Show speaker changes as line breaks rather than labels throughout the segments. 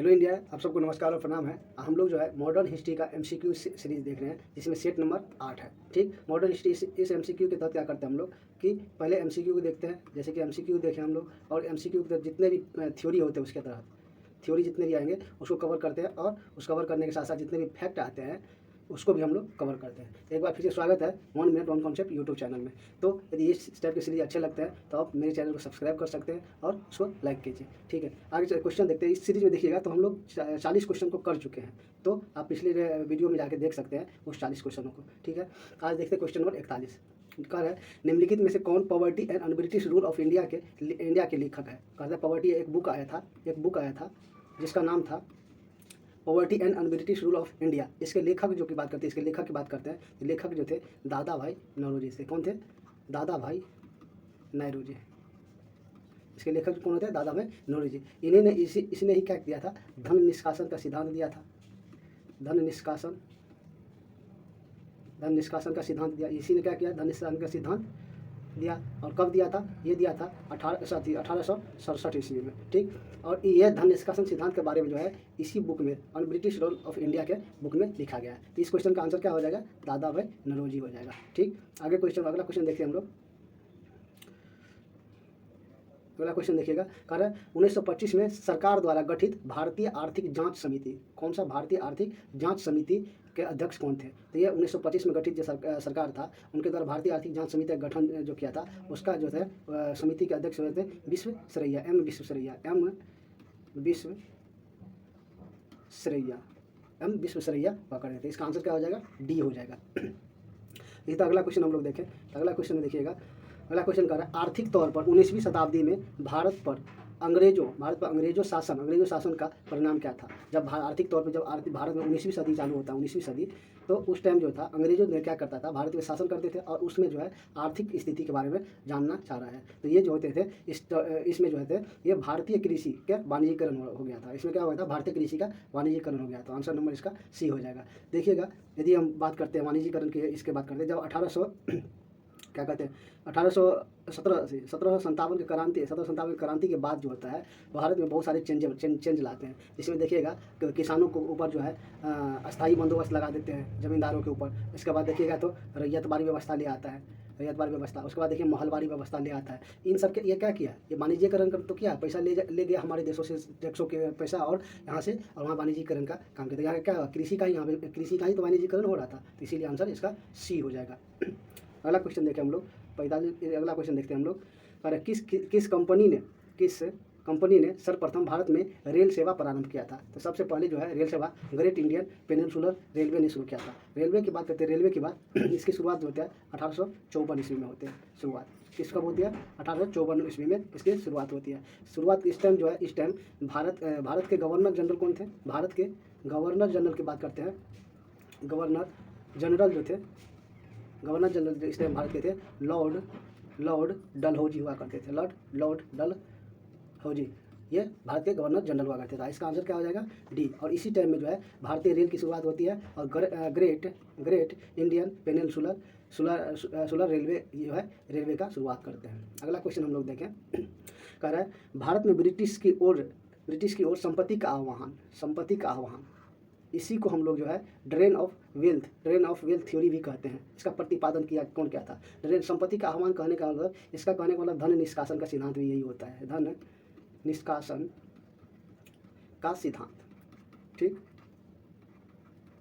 Hello India, आप सबको नमस्कार और प्रणाम है। हम लोग जो है मॉडर्न हिस्ट्री का एमसीक्यू सीरीज देख रहे हैं, जिसमें सेट नंबर 8 है। ठीक, मॉडर्न हिस्ट्री इस एमसीक्यू के तहत क्या करते हैं हम लोग कि पहले एमसीक्यू को देखते हैं, जैसे कि एमसीक्यू देखें हम लोग, और एमसीक्यू के तहत जितने भी थ्योरी होते हैं उसके तहत थ्योरी जितने भी आएंगे उसको कवर करते हैं, और उस कवर करने के साथ साथ जितने भी फैक्ट आते हैं उसको भी हम लोग कवर करते हैं। एक बार फिर से स्वागत है 1 मिनट 1 कॉन्सेप्ट यूट्यूब चैनल में। तो यदि इस टाइप के सीरीज अच्छे लगते हैं तो आप मेरे चैनल को सब्सक्राइब कर सकते हैं और उसको लाइक कीजिए। ठीक है, आगे क्वेश्चन देखते हैं। इस सीरीज में देखिएगा तो हम लोग 40 क्वेश्चन को कर चुके हैं, तो आप पिछले वीडियो में जाके देख सकते हैं उस 40 क्वेश्चनों को। ठीक है, आज देखते हैं क्वेश्चन नंबर 41। कह है निम्नलिखित में से कौन poverty and un-British rule of India के लेखक है। कहता है पॉवर्टी एक बुक आया था जिसका नाम था poverty and un-British rule of India. इसके लेखक जो की बात करते हैं, इसके लेखक की बात करते हैं। लेखक जो थे दादा भाई नौरोजी से। कौन थे? दादा भाई नौरोजी। इसके लेखक कौन होते हैं? दादा भाई नौरोजी। इसने ही क्या किया था? धन निष्कासन का सिद्धांत दिया था। धन निष्कासन का सिद्धांत दिया। इसी ने क्या किया? धन निष्कासन का सिद्धांत दिया। और कब दिया था? ये दिया था 1867 ईस्वी में। ठीक, और ये धन निष्कासन सिद्धांत के बारे में जो है इसी बुक में ब्रिटिश रूल ऑफ इंडिया के बुक में लिखा गया है। तो इस क्वेश्चन का आंसर क्या हो जाएगा? दादा भाई नौरोजी हो जाएगा। ठीक, आगे अगला क्वेश्चन देखिए हम लोग। अगला क्वेश्चन देखिएगा, कह रहा है 1925 में सरकार द्वारा गठित भारतीय आर्थिक जांच समिति। कौन सा? भारतीय आर्थिक जांच समिति के अध्यक्ष कौन थे? तो ये 1925 में गठित जो सरकार था उनके द्वारा भारतीय आर्थिक जांच समिति का गठन जो किया था, उसका जो है समिति के अध्यक्ष हुए थे विश्वेश्वरैया। एम विश्वेश्वरैया पकड़े थे। इसका आंसर क्या हो जाएगा? डी हो जाएगा। इसी तरह अगला क्वेश्चन हम लोग देखें। अगला क्वेश्चन में देखिएगा, अगला क्वेश्चन कर रहा है आर्थिक तौर पर 19वीं शताब्दी में भारत पर अंग्रेजों शासन का परिणाम क्या था। जब आर्थिक तौर पर जब भारत में 19वीं सदी चालू होता है, 19वीं सदी, तो उस टाइम जो था अंग्रेजों ने क्या करता था? भारत में शासन करते थे और उसमें जो है आर्थिक स्थिति के बारे में जानना चाह रहा है। तो ये जो होते थे इसमें जो है ये भारतीय कृषि का वाणिज्यीकरण हो गया था। इसमें क्या हुआ था? भारतीय कृषि का वाणिज्यीकरण हो गया। तो आंसर नंबर इसका सी हो जाएगा। देखिएगा, यदि हम बात करते हैं वाणिज्यीकरण की, इसके बात करते हैं जब 1757 की क्रांति के बाद जो होता है भारत में बहुत सारे चेंज लाते हैं। जिसमें देखिएगा किसानों के ऊपर जो है अस्थायी बंदोबस्त लगा देते हैं ज़मींदारों के ऊपर। इसके बाद देखिएगा तो रैयतवाड़ी व्यवस्था ले आता है, उसके बाद देखिए महलवाड़ी व्यवस्था ले आता है। इन सब के ये क्या किया? ये वाणिज्यीकरण कर तो किया, पैसा ले गया हमारे देशों से, टैक्सों के पैसा, और यहाँ से और वहाँ वाणिज्यीकरण का काम किया। यहाँ क्या? कृषि का ही तो वाणिज्यीकरण हो रहा था। तो इसीलिए आंसर इसका सी हो जाएगा। अगला क्वेश्चन देखें हम लोग 45। अगला क्वेश्चन देखते हैं हम लोग। अरे किस कंपनी ने सर्वप्रथम भारत में रेल सेवा प्रारंभ किया था। तो सबसे पहले जो है रेल सेवा ग्रेट इंडियन पेनिनसुलर रेलवे ने शुरू किया था। रेलवे की बात करते हैं, रेलवे की बात इसकी शुरुआत होती है 1854 ईस्वी में होती है। शुरुआत किस कब होती है? 1854 ईस्वी में इसकी शुरुआत होती है। शुरुआत इस टाइम जो है, इस टाइम भारत के गवर्नर जनरल कौन थे? भारत के गवर्नर जनरल की बात करते हैं। गवर्नर जनरल इस टाइम भारत के थे लॉर्ड डलहौजी हुआ करते थे। लॉर्ड डलहौजी ये भारत के गवर्नर जनरल हुआ करते थे। इसका आंसर क्या हो जाएगा? डी। और इसी टाइम में जो है भारतीय रेल की शुरुआत होती है और ग्रेट इंडियन पेनिनसुलर रेलवे जो है रेलवे का शुरुआत करते हैं। अगला क्वेश्चन हम लोग देखें। कह रहा है भारत में ब्रिटिश की ओर संपत्ति का आह्वान, इसी को हम लोग जो है ड्रेन ऑफ वेल्थ थ्योरी भी कहते हैं। इसका प्रतिपादन कौन किया था? संपत्ति का आह्वान कहने का मतलब, इसका कहने का मतलब धन निष्कासन का सिद्धांत भी यही होता है। धन निष्कासन का सिद्धांत। ठीक,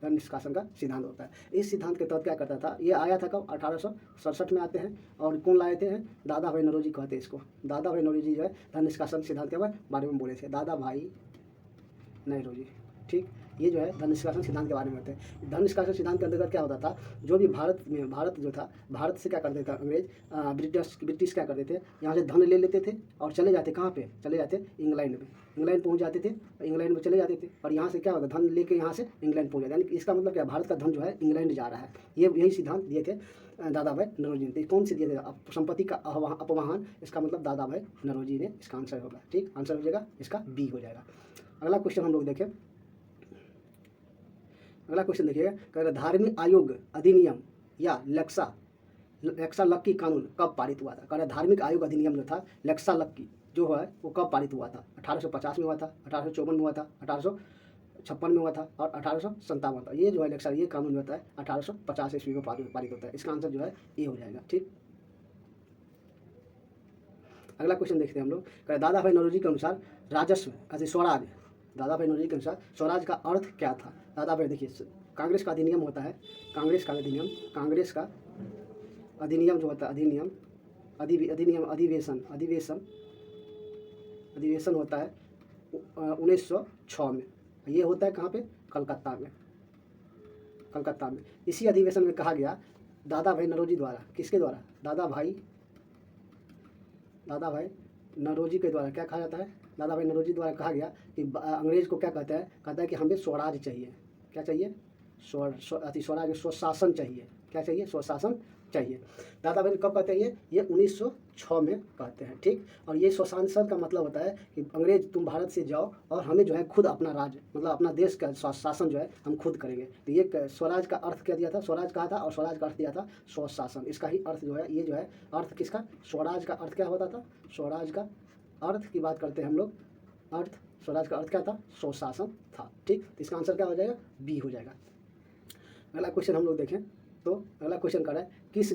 धन निष्कासन का सिद्धांत होता है। इस सिद्धांत के तहत क्या करता था? ये आया था कब? 1867 में आते हैं। और कौन लाए थे? दादा भाई नौरोजी कहते हैं इसको। दादा भाई नौरोजी जो है धन निष्कासन सिद्धांत के बारे में बोले थे। दादा भाई नौरोजी। ठीक, ये जो है धन निष्कासन सिद्धांत के बारे में होते हैं। धन निष्कासन सिद्धांत के अंतर्गत क्या होता था? जो भी भारत से क्या करते थे अंग्रेज, ब्रिटिश क्या करते थे? यहाँ से धन ले लेते थे और चले जाते कहाँ पे? चले जाते इंग्लैंड में। इंग्लैंड पहुँच जाते थे, इंग्लैंड में चले जाते थे, और यहाँ से क्या होता? धन लेके यहाँ से इंग्लैंड पहुँच जाते। यानी इसका मतलब क्या? भारत का धन जो है इंग्लैंड जा रहा है। यही सिद्धांत दिए थे दादा भाई नौरोजी ने। कौन से दिए थे? संपत्ति का अपवाहन। इसका मतलब दादा भाई नौरोजी ने। इसका आंसर होगा। ठीक, आंसर हो जाएगा इसका बी हो जाएगा। अगला क्वेश्चन हम लोग देखें। अगला क्वेश्चन देखिएगा, कह रहा धार्मिक आयोग अधिनियम या लेक्सा लक्की कानून कब पारित हुआ था। कह रहा धार्मिक आयोग अधिनियम जो था लेक्सा लक्की जो है वो कब पारित हुआ था? 1850 में हुआ था, 1854 में हुआ था, 1856 में हुआ था और 1857 था। ये जो है इलेक्शन, ये कानून होता है 1850 ईस्वी में पारित होता है। इसका आंसर जो है ए हो जाएगा। ठीक, अगला क्वेश्चन देखते हैं हम लोग। दादा भाई नौरोजी के अनुसार राजस्व स्वराज, दादा भाई नौरोजी के अनुसार स्वराज का अर्थ क्या था? दादा भाई देखिए, कांग्रेस का अधिनियम होता है, कांग्रेस का अधिनियम जो होता है, अधिवेशन होता है 1906 में। ये होता है कहाँ पे? कलकत्ता में। इसी अधिवेशन में कहा गया दादा भाई नौरोजी द्वारा, किसके द्वारा? दादा भाई नौरोजी के द्वारा क्या कहा जाता है? दादा भाई नौरोजी द्वारा कहा गया कि अंग्रेज को क्या कहता है कि हमें स्वराज चाहिए। क्या चाहिए? स्वराज, स्वशासन चाहिए। क्या चाहिए? स्वशासन चाहिए। दादा भाई कब कहते हैं? ये 1906 में कहते हैं। ठीक, और ये स्वशासन का मतलब होता है कि अंग्रेज तुम भारत से जाओ और हमें जो है खुद अपना राज्य, मतलब अपना देश का शासन जो है हम खुद करेंगे। तो ये स्वराज का अर्थ क्या दिया था? स्वराज कहा था, और स्वराज का अर्थ दिया था स्वशासन। इसका ही अर्थ जो है, ये जो है अर्थ किसका? स्वराज का अर्थ क्या होता था? स्वराज का अर्थ की बात करते हैं हम लोग। स्वराज का अर्थ क्या था? स्वशासन था। ठीक, तो इसका आंसर क्या हो जाएगा? बी हो जाएगा। अगला क्वेश्चन हम लोग देखें तो अगला क्वेश्चन कर रहा है, किस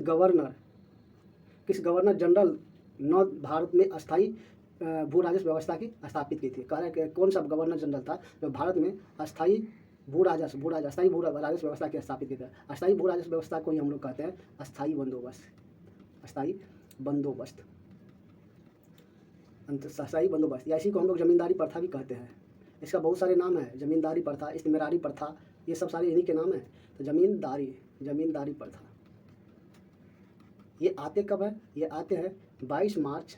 गवर्नर जनरल ने भारत में अस्थायी भू राजस्व व्यवस्था की स्थापित की थी? कह रहा है कि कौन सा गवर्नर जनरल था जो भारत में अस्थायी भू राजस्व व्यवस्था की स्थापित की थी? अस्थायी भू राजस्व व्यवस्था को ही हम लोग कहते हैं अस्थायी बंदोबस्त। या इसी को हम लोग जमींदारी प्रथा भी कहते हैं। इसका बहुत सारे नाम है, जमींदारी प्रथा, इस्तेमारी प्रथा, ये सब सारे इन्हीं के नाम हैं। तो जमींदारी प्रथा ये आते कब है? ये आते हैं 22 मार्च,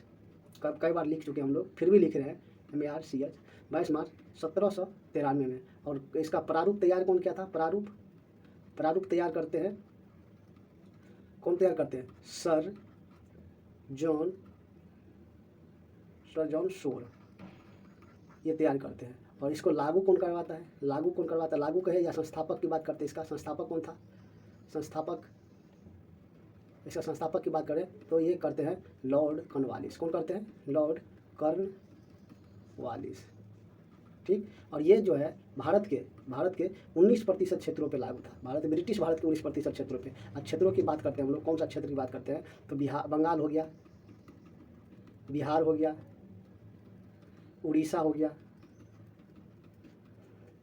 कई बार लिख चुके हैं हम लोग, फिर भी लिख रहे हैं, MARCH 22 मार्च 1793 में। और इसका प्रारूप तैयार कौन किया था? प्रारूप तैयार करते हैं, कौन तैयार करते हैं? सर जॉन शोर, ये तैयार करते हैं। और इसको लागू कौन करवाता है? लागू कहे या संस्थापक की बात करते हैं? इसका संस्थापक कौन था? इसका संस्थापक की बात करें तो ये करते हैं लॉर्ड कॉर्नवालिस। कौन करते हैं? Lord Cornwallis. ठीक, और ये जो है भारत के 19% क्षेत्रों पे लागू था। ब्रिटिश भारत के 19% क्षेत्रों पे। अब क्षेत्रों की बात करते हैं हम लोग, कौन सा क्षेत्र की बात करते हैं? तो बंगाल हो गया, बिहार हो गया, उड़ीसा हो गया,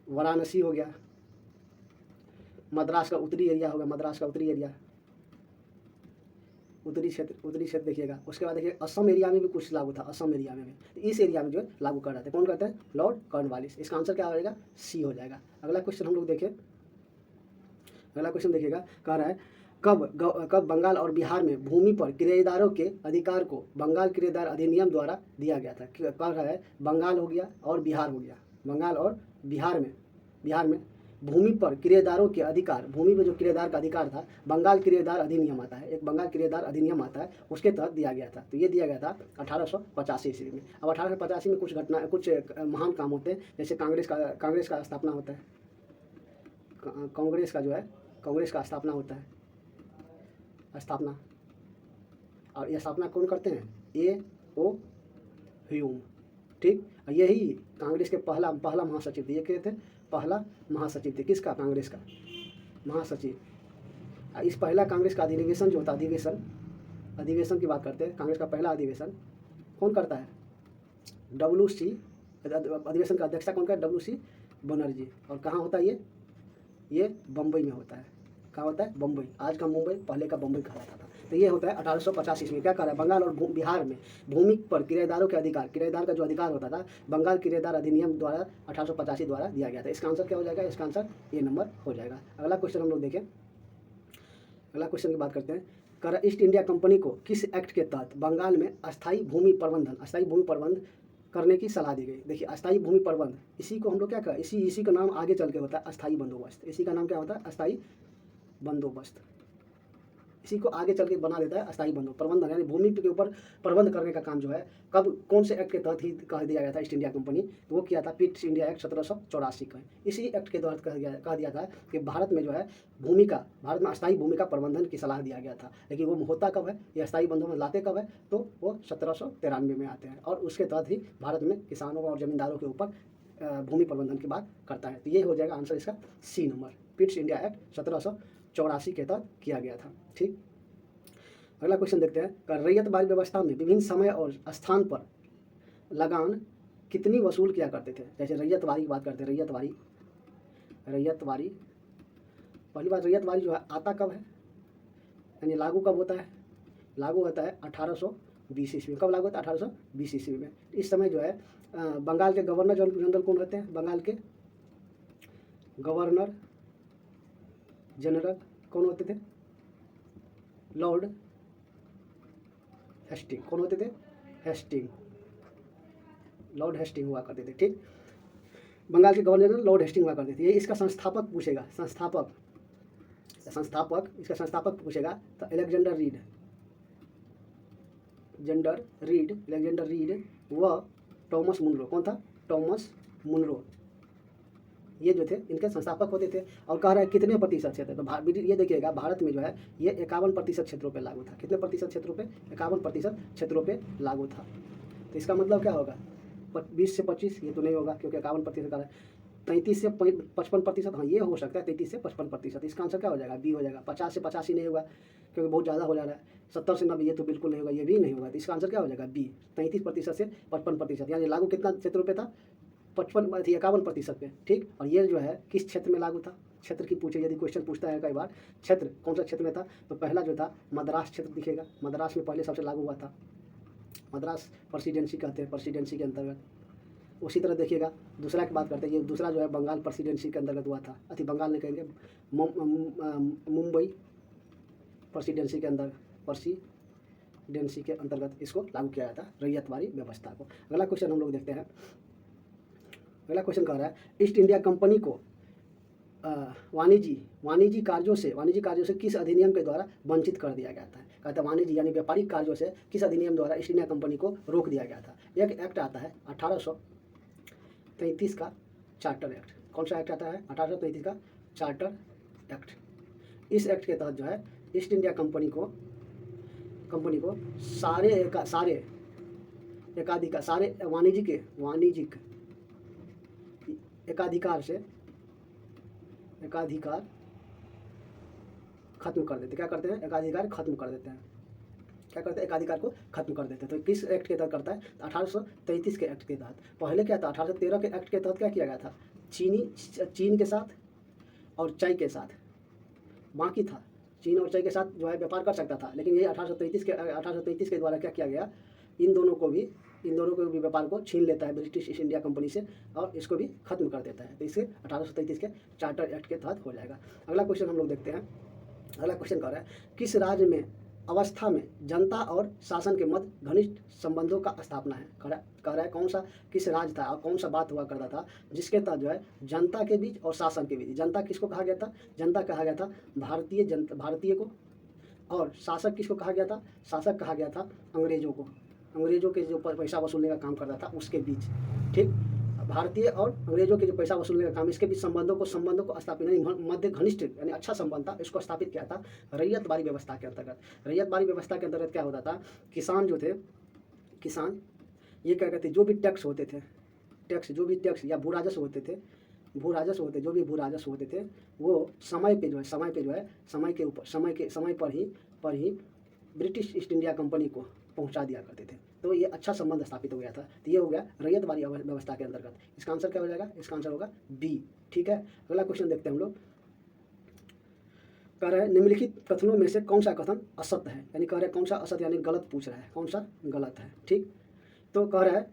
वाराणसी हो गया, मद्रास का उत्तरी एरिया होगा, उत्तरी क्षेत्र देखिएगा। उसके बाद देखिए असम एरिया में भी कुछ लागू था, असम एरिया में भी। तो इस एरिया में जो है लागू कर रहे थे, कौन करते हैं? Lord Cornwallis. इसका आंसर क्या हो जाएगा? सी हो जाएगा। अगला क्वेश्चन हम लोग देखें, अगला क्वेश्चन देखिएगा, कह रहा है कब बंगाल और बिहार में भूमि पर किराएदारों के अधिकार को बंगाल किराएदार अधिनियम द्वारा दिया गया था? कह रहा है बंगाल हो गया और बिहार हो गया, बंगाल और बिहार में भूमि पर किराएदारों के अधिकार, भूमि पर जो किराएदार का अधिकार था, बंगाल किराएदार अधिनियम आता है, एक बंगाल किराएदार अधिनियम आता है, उसके तहत दिया गया था। तो ये दिया गया था 1885 ईस्वी में। अब 1885 में कुछ महान काम होते हैं, जैसे कांग्रेस का स्थापना होता है, कांग्रेस का स्थापना होता है, और यह स्थापना कौन करते हैं? A.O. ह्यूम। ठीक, यही कांग्रेस के पहला महासचिव थे। ये क्या थे? पहला महासचिव थे। किसका? कांग्रेस का महासचिव। इस पहला कांग्रेस का अधिवेशन जो होता है, अधिवेशन की बात करते हैं, कांग्रेस का पहला अधिवेशन कौन करता है? WC, अधिवेशन का अध्यक्षता कौन करता है? WC बनर्जी। और कहाँ होता है ये बम्बई में होता है। कहाँ होता है? बम्बई। आज का मुंबई, पहले का बम्बई कहा जाता था। तो ये होता है 1885 ईस्वी में। क्या कह रहा है? बंगाल और बिहार में भूमि पर किराएदारों के अधिकार, किराएदार का जो अधिकार होता था, बंगाल किराएदार अधिनियम द्वारा 1885 द्वारा दिया गया था। इसका आंसर क्या हो जाएगा? इसका आंसर ए नंबर हो जाएगा। अगला क्वेश्चन हम लोग देखें, अगला क्वेश्चन की बात करते हैं। कर ईस्ट इंडिया कंपनी को किस एक्ट के तहत बंगाल में अस्थायी भूमि प्रबंध करने की सलाह दी गई? देखिए, अस्थायी भूमि प्रबंध, इसी को हम लोग क्या करें, इसी का नाम आगे चल के होता है अस्थायी बंदोबस्त। इसी का नाम क्या होता है? अस्थायी बंदोबस्त। इसी को आगे चल के बना देता है अस्थायी बंधु प्रबंधन, यानी भूमि के ऊपर प्रबंध करने का काम जो है कब कौन से एक्ट के तहत ही कह दिया गया था ईस्ट इंडिया कंपनी, तो वो किया था पिट्स इंडिया एक्ट 1784 का। इसी एक्ट के तहत कह दिया था कि भारत में जो है भारत में अस्थायी भूमि का प्रबंधन की सलाह दिया गया था। लेकिन वो होता कब है, ये अस्थायी बंधुओं में लाते कब है, तो वो 1793 में आते हैं और उसके तहत ही भारत में किसानों और जमींदारों के ऊपर भूमि प्रबंधन की बात करता है। तो ये हो जाएगा आंसर इसका C number, Pitt's India Act 1784 के तहत किया गया था। ठीक, अगला क्वेश्चन देखते हैं। रैयतवाड़ी व्यवस्था में विभिन्न समय और स्थान पर लगान कितनी वसूल किया करते थे। जैसे रैयतवाड़ी की बात करते हैं, रैयतवाड़ी पहली बात, रैयतवाड़ी जो है आता कब है, यानी लागू कब होता है, लागू होता है 1820 ईस्वी में। कब लागू होता है, 1820 ईस्वी में। इस समय जो है बंगाल के गवर्नर जनरल कौन रहते हैं, बंगाल के गवर्नर जनरल कौन होते थे, लॉर्ड हेस्टिंग। कौन होते थे, हेस्टिंग, लॉर्ड हेस्टिंग हुआ करते थे। ठीक, बंगाल के गवर्नर जनरल लॉर्ड हेस्टिंग हुआ करते थे। ये इसका संस्थापक पूछेगा, संस्थापक इसका संस्थापक पूछेगा तो अलेक्जेंडर रीड व टॉमस मुनरो। कौन था, टॉमस मुनरो, ये जो थे इनके संस्थापक होते थे। और कह रहा है कितने प्रतिशत क्षेत्र, तो ये देखिएगा भारत में जो है ये 51% क्षेत्रों पे लागू था। कितने प्रतिशत क्षेत्रों पे, 51% क्षेत्रों पे लागू था। तो इसका मतलब क्या होगा, 20 से 25, ये तो नहीं होगा क्योंकि 51% का है। 33 से 55%, हाँ ये हो सकता है, 33 से 55%। इसका आंसर क्या हो जाएगा, बी हो जाएगा। 50 से 85 नहीं होगा क्योंकि बहुत ज़्यादा हो जा रहा है। 70 से 90 ये तो बिल्कुल नहीं होगा, ये भी नहीं होगा। तो इसका आंसर क्या हो जाएगा, बी। 33% से 55%, यानी लागू कितना क्षेत्रों पे था, 51% पे। ठीक, और ये जो है किस क्षेत्र में लागू था, क्षेत्र की पूछे यदि क्वेश्चन पूछता है कई बार, क्षेत्र कौन सा क्षेत्र में था, तो पहला जो था मद्रास क्षेत्र दिखेगा। मद्रास में पहले सबसे लागू हुआ था, मद्रास प्रेसिडेंसी कहते हैं, प्रेसिडेंसी के अंतर्गत। उसी तरह देखिएगा दूसरा की बात करते हैं, ये दूसरा जो है बंगाल प्रेसिडेंसी के अंतर्गत हुआ था। बंगाल नहीं कहेंगे, मुंबई प्रेसिडेंसी के अंतर्गत इसको लागू किया जाता है रैयतवाड़ी व्यवस्था को। अगला क्वेश्चन हम लोग देखते हैं। अगला क्वेश्चन कह रहा है ईस्ट इंडिया कंपनी को वाणिज्य कार्यों से किस अधिनियम के द्वारा वंचित कर दिया गया था। कहता है वाणिज्य यानी व्यापारिक कार्यों से किस अधिनियम द्वारा ईस्ट इंडिया कंपनी को रोक दिया गया था। एक एक्ट आता है 1833 का चार्टर एक्ट। कौन सा एक्ट आता है, 1833 का चार्टर एक्ट। इस एक्ट के तहत जो है ईस्ट इंडिया कंपनी को सारे वाणिज्यिक एकाधिकार खत्म कर देते। क्या करते हैं, एकाधिकार खत्म कर देते हैं। क्या करते हैं, एकाधिकार को खत्म कर देते हैं। तो किस एक्ट के तहत करता है, 1833 के एक्ट के तहत। पहले क्या था, 1813 के एक्ट के तहत क्या किया गया था, चीन के साथ और चाय के साथ बाकी था। चीन और चाय के साथ जो है व्यापार कर सकता था, लेकिन ये 1833 के द्वारा क्या किया गया, इन दोनों को भी व्यापार को छीन लेता है ब्रिटिश ईस्ट इंडिया कंपनी से और इसको भी खत्म कर देता है। तो इसे 1833 के चार्टर एक्ट के तहत हो जाएगा। अगला क्वेश्चन हम लोग देखते हैं। अगला क्वेश्चन कह रहा है किस राज्य में अवस्था में जनता और शासन के मध्य घनिष्ठ संबंधों का स्थापना है। कह रहा है कौन सा, किस राज्य था और कौन सा बात हुआ करता था जिसके तहत जो है जनता के बीच और शासन के बीच, जनता किसको कहा गया था, जनता कहा गया था भारतीय को, और शासक किसको कहा गया था, शासक कहा गया था अंग्रेजों के जो पैसा वसूलने का काम करता था उसके बीच। ठीक, भारतीय और अंग्रेजों के जो पैसा वसूलने का काम, इसके बीच संबंधों को स्थापित, यानी मध्य घनिष्ठ यानी अच्छा संबंध था, इसको स्थापित किया था रैयतवाड़ी व्यवस्था के अंतर्गत। रैयतवाड़ी व्यवस्था के अंतर्गत क्या होता था, किसान जो थे, किसान ये क्या कहते, जो भी टैक्स या भू राजस्व होते थे, वो समय पर ही ब्रिटिश ईस्ट इंडिया कंपनी को पहुंचा दिया करते थे। तो ये अच्छा संबंध स्थापित हो गया था। तो ये हो गया रैयतवाड़ी व्यवस्था के अंतर्गत। इसका आंसर क्या हो जाएगा, इसका आंसर होगा बी। ठीक है, अगला क्वेश्चन देखते हैं हम लोग। कह रहे हैं निम्नलिखित कथनों में से कौन सा कथन असत्य है, यानी कह रहे हैं कौन सा असत्य यानी गलत पूछ रहा है, कौन सा गलत है। ठीक, तो कह रहा है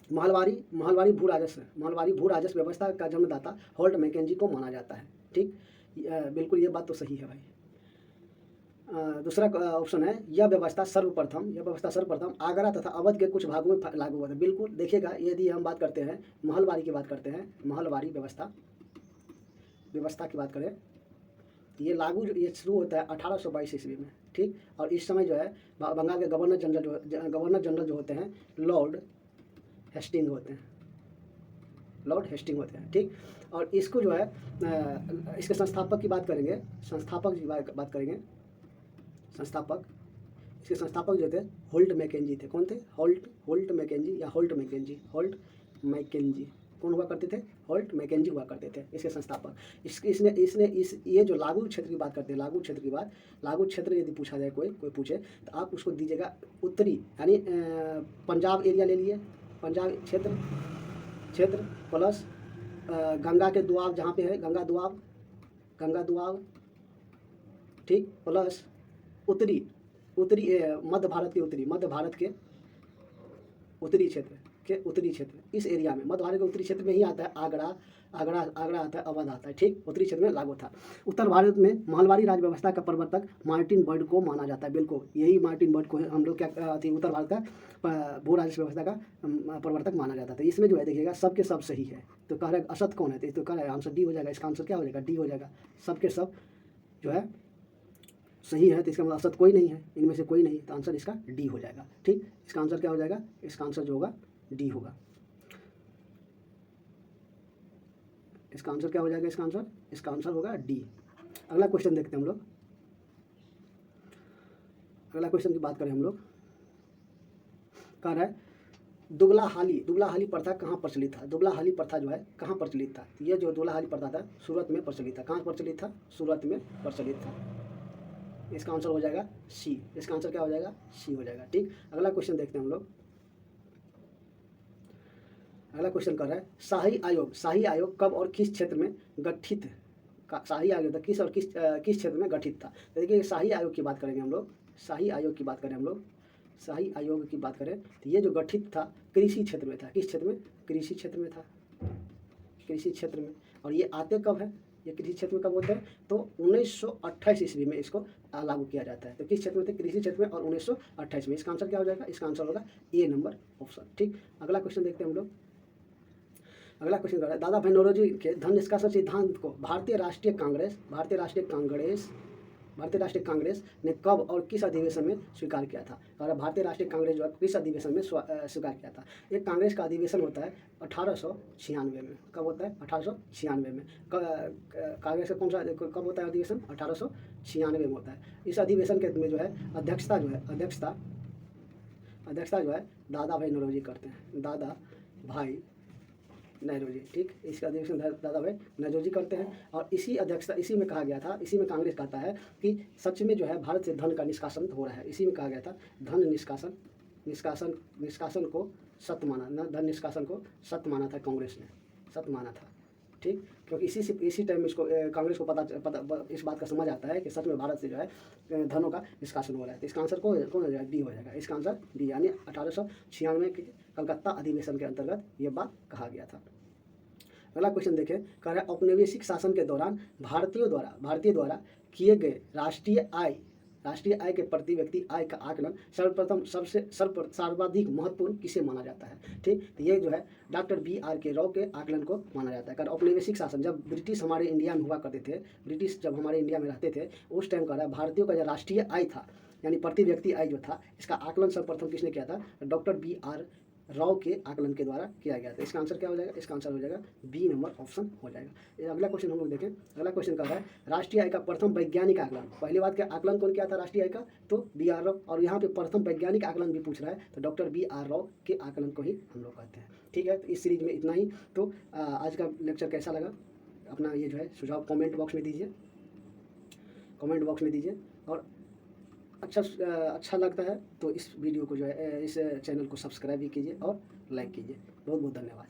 महलवाड़ी भू राजस्व व्यवस्था का जन्मदाता होल्ट मैकेंजी को माना जाता है। ठीक, बिल्कुल ये बात तो सही है भाई। दूसरा ऑप्शन है यह व्यवस्था सर्वप्रथम आगरा तथा अवध के कुछ भागों में लागू हुआ था। बिल्कुल देखिएगा, यदि हम बात करते हैं महलवाड़ी की बात करते हैं, महलवाड़ी व्यवस्था की बात करें ये लागू ये शुरू होता है 1822 ईस्वी में, ठीक। और इस समय जो है बंगाल के गवर्नर जनरल जो होते हैं लॉर्ड हेस्टिंग होते हैं, लॉर्ड हेस्टिंग होते हैं, ठीक। और इसको जो है इसके संस्थापक की बात करेंगे, संस्थापक इसके संस्थापक जो थे होल्ट मैकेंजी थे। कौन थे? होल्ट मैकेंजी या होल्ट मैकेंजी कौन हुआ करते थे? होल्ट मैकेंजी हुआ करते थे इसके संस्थापक। ये जो लागू क्षेत्र की बात करते हैं, लागू क्षेत्र यदि पूछा जाए, कोई पूछे तो आप उसको दीजिएगा उत्तरी, यानी पंजाब एरिया ले लिए, पंजाब क्षेत्र प्लस गंगा के दुआब जहाँ पे है, गंगा दुआब, ठीक, प्लस उत्तरी मध्य भारत के उत्तरी क्षेत्र इस एरिया में, मध्य भारत के उत्तरी क्षेत्र में ही आता है आगरा आता है, अवध आता है, ठीक। उत्तरी क्षेत्र में लागू था। उत्तर भारत में महलवाड़ी राज व्यवस्था का प्रवर्तक मार्टिन बर्ड को माना जाता है। बिल्कुल यही मार्टिन बर्ड को हम लोग क्या थी, उत्तर भारत का भू राजस्व व्यवस्था का प्रवर्तक माना जाता था। इसमें जो है देखिएगा सब के सब सही है, तो कह रहे हैं असत कौन है, तो कह रहे हैं आंसर डी हो जाएगा। इसका आंसर क्या हो जाएगा? डी हो जाएगा। सब के सब जो है सही है, तो इसका मतलब असत कोई नहीं है, इनमें से कोई नहीं, तो आंसर इसका डी हो जाएगा, ठीक। इसका आंसर क्या हो जाएगा? इसका आंसर जो होगा डी होगा। इसका आंसर क्या हो जाएगा? इसका आंसर होगा डी। अगला क्वेश्चन देखते हैं हम लोग। अगला क्वेश्चन की बात करें हम लोग, कह रहा है दुगला हाली प्रथा कहाँ प्रचलित था? दुगला हाली प्रथा जो है कहाँ प्रचलित था? ये जो दुगला हाली प्रथा था सूरत में प्रचलित था। कहाँ प्रचलित था? सूरत में प्रचलित था। इसका आंसर हो जाएगा सी। इसका आंसर क्या हो जाएगा? सी हो जाएगा, ठीक। अगला क्वेश्चन देखते हैं हम लोग। अगला क्वेश्चन कर रहा है शाही आयोग कब और किस क्षेत्र में गठित? शाही आयोग था किस क्षेत्र में गठित था? तो देखिए शाही आयोग की बात करेंगे हम लोग। शाही आयोग की बात करें तो ये जो गठित था कृषि क्षेत्र में था। किस क्षेत्र में? कृषि क्षेत्र में था, कृषि क्षेत्र में। और ये आते कब है? ये कृषि क्षेत्र में कब होता है? तो 1928 ईस्वी में इसको लागू किया जाता है। तो किस क्षेत्र में थे? कृषि क्षेत्र में, और 1928 में। इसका आंसर क्या हो जाएगा? इसका आंसर होगा ए नंबर ऑप्शन, ठीक। अगला क्वेश्चन देखते हैं हम लोग। अगला क्वेश्चन कर रहा है दादा भाई नौरोजी के धन निष्कासन सिद्धांत को भारतीय राष्ट्रीय कांग्रेस ने कब और किस अधिवेशन में स्वीकार किया था? और भारतीय राष्ट्रीय कांग्रेस जो है किस अधिवेशन में स्वीकार किया था? एक कांग्रेस का अधिवेशन होता है 1896 में। कब होता है? 1896 में। कांग्रेस का कब होता है अधिवेशन? 1896 में होता है। इस अधिवेशन के में जो है अध्यक्षता जो है दादा भाई नौरोजी करते हैं, दादा भाई नौरोजी, ठीक। इसका अधिवेशन दादा भाई नौरोजी करते हैं। और इसी में कहा गया था, इसी में कांग्रेस कहता है कि सच में जो है भारत से धन का निष्कासन हो रहा है। इसी में कहा गया था धन निष्कासन को सत्य माना, धन निष्कासन को सत्य माना था, कांग्रेस ने सत्य माना था, ठीक। क्योंकि इसी टाइम में इसको कांग्रेस को पता इस बात का समझ आता है कि सच में भारत से जो है धनों का निष्कासन हो रहा है। तो इसका आंसर कौन हो जाएगा? डी हो जाएगा। इसका आंसर डी, यानी 1896 के कलकत्ता अधिवेशन के अंतर्गत ये बात कहा गया था। अगला क्वेश्चन देखें, कह रहा है औपनिवेशिक शासन के दौरान भारतीय द्वारा किए गए राष्ट्रीय आय के प्रति व्यक्ति आय का आकलन सर्वाधिक महत्वपूर्ण किसे माना जाता है? ठीक, तो ये जो है डॉक्टर BRK राव के आकलन को माना जाता है। कारण औपनिवेशिक शासन जब ब्रिटिश हमारे इंडिया में हुआ करते थे, ब्रिटिश जब हमारे इंडिया में रहते थे, उस टाइम का भारतीयों का जो राष्ट्रीय आय था, यानी प्रति व्यक्ति आय जो था, इसका आकलन सर्वप्रथम किसने किया था? डॉक्टर BR राव के आकलन के द्वारा किया गया था। इसका आंसर क्या हो जाएगा? इसका आंसर हो जाएगा बी नंबर ऑप्शन हो जाएगा। अगला क्वेश्चन हम लोग देखें। अगला क्वेश्चन कर रहा है राष्ट्रीय आय का प्रथम वैज्ञानिक आकलन। पहली बात क्या आकलन कौन किया था राष्ट्रीय आय का? तो BR राव। और यहाँ पे प्रथम वैज्ञानिक आकलन भी पूछ रहा है, तो डॉक्टर BR राव के आकलन को ही हम लोग कहते हैं। ठीक है, तो इस सीरीज में इतना ही। तो आज का लेक्चर कैसा लगा अपना ये जो है सुझाव कमेंट बॉक्स में दीजिए, और अच्छा लगता है तो इस वीडियो को जो है इस चैनल को सब्सक्राइब भी कीजिए और लाइक कीजिए। बहुत बहुत धन्यवाद।